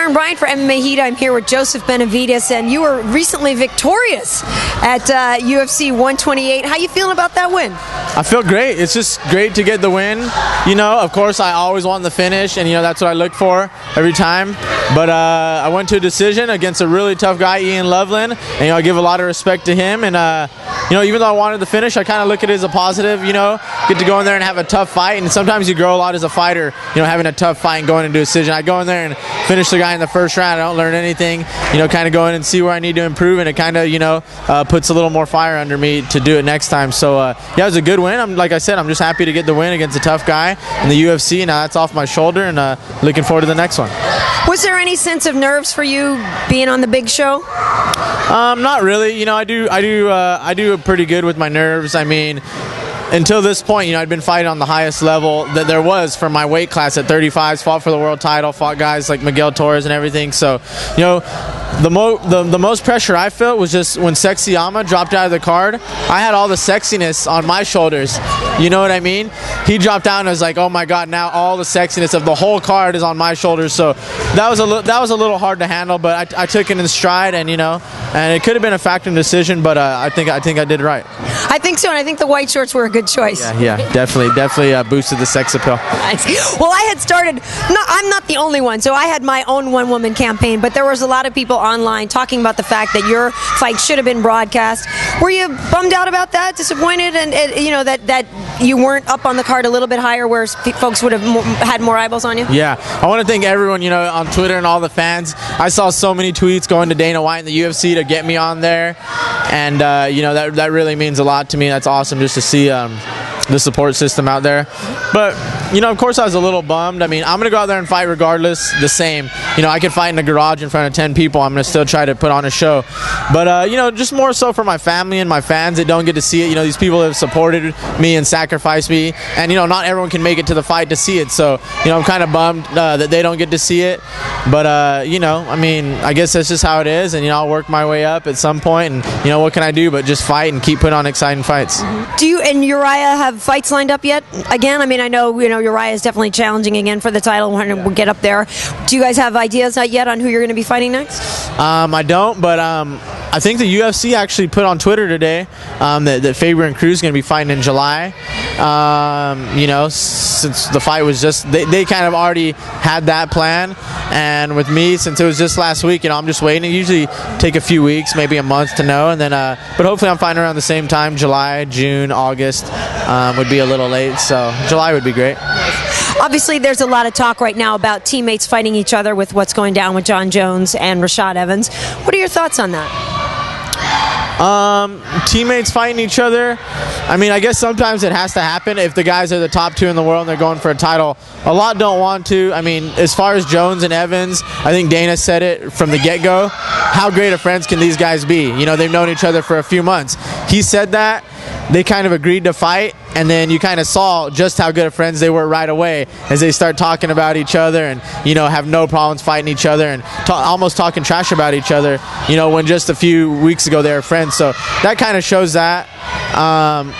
Karyn Bryant for MMA H.E.A.T. I'm here with Joseph Benavidez, and you were recently victorious at UFC 128. How you feeling about that win? I feel great. It's just great to get the win. You know, of course, I always want the finish, and, you know, that's what I look for every time. But I went to a decision against a really tough guy, Ian Loveland, and, you know, I give a lot of respect to him. And, you know, even though I wanted the finish, I kind of look at it as a positive, you know, get to go in there and have a tough fight. And sometimes you grow a lot as a fighter, you know, having a tough fight and going into a decision. I go in there and finish the guy in the first round. I don't learn anything, you know, kind of go in and see where I need to improve, and it kind of, you know, puts a little more fire under me to do it next time. So, yeah, it was a good win. Like I said, I'm just happy to get the win against a tough guy in the UFC. Now that's off my shoulder, and looking forward to the next one. Was there any sense of nerves for you being on the big show? Not really. You know, I do pretty good with my nerves. I mean, until this point, you know, I'd been fighting on the highest level that there was for my weight class at 35s, fought for the world title, fought guys like Miguel Torres and everything. So, you know, the most pressure I felt was just when Akiyama dropped out of the card. I had all the sexiness on my shoulders. You know what I mean? He dropped out and I was like, oh my God, now all the sexiness of the whole card is on my shoulders. So that was a little hard to handle, but I took it in stride, and, you know, and it could have been a factor in decision, but I think I did it right. I think so, and I think the white shorts were a good choice. Yeah, definitely boosted the sex appeal. Nice. Well, I had started. I'm not the only one, so I had my own one-woman campaign, but there was a lot of people online talking about the fact that your fight should have been broadcast. Were you bummed out about that? Disappointed, and you know that you weren't up on the card a little bit higher, where folks would have had more eyeballs on you? Yeah, I want to thank everyone, you know, on Twitter and all the fans. I saw so many tweets going to Dana White and the UFC to get me on there, and you know, that really means a lot to me. That's awesome just to see the support system out there. But, you know, of course I was a little bummed. I mean, I'm going to go out there and fight regardless, the same. You know, I could fight in a garage in front of 10 people. I'm going to still try to put on a show. But, you know, just more so for my family and my fans that don't get to see it. You know, these people have supported me and sacrificed me. And, you know, not everyone can make it to the fight to see it. So, you know, I'm kind of bummed that they don't get to see it. But, you know, I mean, I guess that's just how it is. And, you know, I'll work my way up at some point. And, you know, what can I do but just fight and keep putting on exciting fights. Do you and Urijah have fights lined up yet? Again, I mean, I know, you know, Urijah is definitely challenging again for the title when we get up there. Do you guys have ideas yet on who you're going to be fighting next? I don't, but I think the UFC actually put on Twitter today that Faber and Cruz are going to be fighting in July. You know, since the fight was just, they kind of already had that plan. And with me, since it was just last week, you know, I'm just waiting. It usually take a few weeks, maybe a month to know. And then, but hopefully I'm fighting around the same time, July, June, August would be a little late. So July would be great. Obviously, there's a lot of talk right now about teammates fighting each other with what's going down with Jon Jones and Rashad Evans. What are your thoughts on that? Teammates fighting each other. I mean, I guess sometimes it has to happen if the guys are the top two in the world and they're going for a title. A lot don't want to. I mean, as far as Jones and Evans, I think Dana said it from the get-go. How great of friends can these guys be? You know, they've known each other for a few months. He said that. They kind of agreed to fight, and then you kind of saw just how good of friends they were right away as they start talking about each other and, you know, have no problems fighting each other and almost talking trash about each other, you know, when just a few weeks ago they were friends. So that kind of shows that.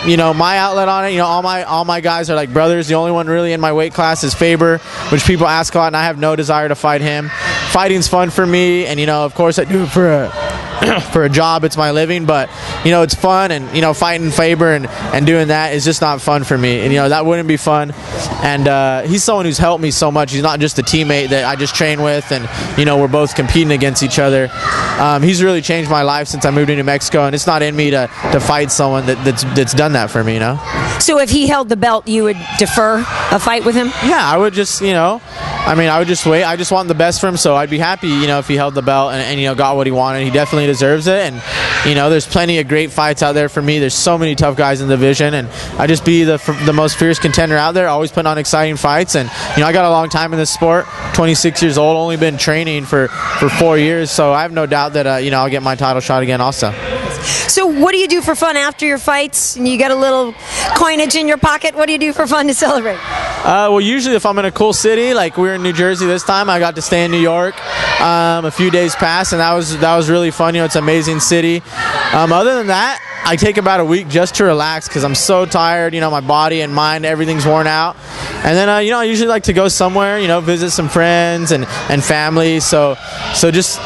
You know, my outlet on it, you know, all my guys are like brothers. The only one really in my weight class is Faber, which people ask a lot, and I have no desire to fight him. Fighting's fun for me, and, you know, of course I do it for a job. It's my living, but, you know, it's fun, and, you know, fighting Faber and doing that is just not fun for me, and, you know, that wouldn't be fun. And he's someone who's helped me so much. He's not just a teammate that I just train with, and, you know, we're both competing against each other. He's really changed my life since I moved into Mexico, and it's not in me to fight someone that's done that for me, you know. So if he held the belt, you would defer a fight with him? Yeah, I would just, you know, I mean, I would just wait. I just want the best for him, so I'd be happy, you know, if he held the belt and you know, got what he wanted. He definitely deserves it, and, you know, there's plenty of great fights out there for me. There's so many tough guys in the division, and I just be the most fierce contender out there, always putting on exciting fights. And, you know, I got a long time in this sport, 26 years old, only been training for 4 years, so I have no doubt that, you know, I'll get my title shot again also. So what do you do for fun after your fights? And you got a little coinage in your pocket. What do you do for fun to celebrate? Well, usually if I'm in a cool city, like we were in New Jersey this time, I got to stay in New York. a few days past, and that was really fun. You know, it's an amazing city. Other than that, I take about a week just to relax because I'm so tired. You know, my body and mind, everything's worn out. And then, you know, I usually like to go somewhere, you know, visit some friends and family. So just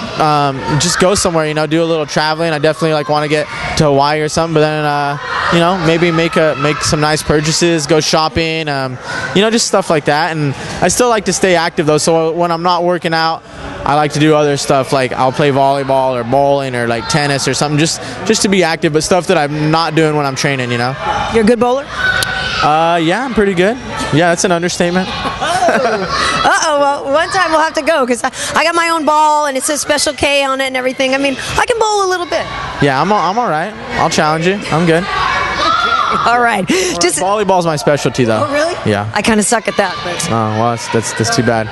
go somewhere, you know, do a little traveling. I definitely like want to get to Hawaii or something. But then, you know, maybe make some nice purchases, go shopping, you know, just stuff like that. And I still like to stay active though. So when I'm not working out, I like to do other stuff, like I'll play volleyball or bowling or like tennis or something, just to be active, but stuff that I'm not doing when I'm training, you know. You're a good bowler? Yeah, I'm pretty good. Yeah, that's an understatement. Well, one time we'll have to go because I got my own ball and it says Special K on it and everything. I mean, I can bowl a little bit. Yeah, I'm all right. I'll challenge you. I'm good. All right. Just volleyball's my specialty, though. Oh, really? Yeah. I kind of suck at that. But. Oh, well, that's too bad.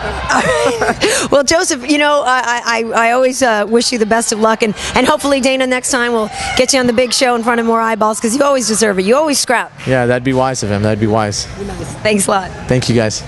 Well, Joseph, you know, I always wish you the best of luck, and hopefully Dana next time will get you on the big show in front of more eyeballs because you always deserve it. You always scrap. Yeah, that'd be wise of him. That'd be wise. Thanks a lot. Thank you, guys.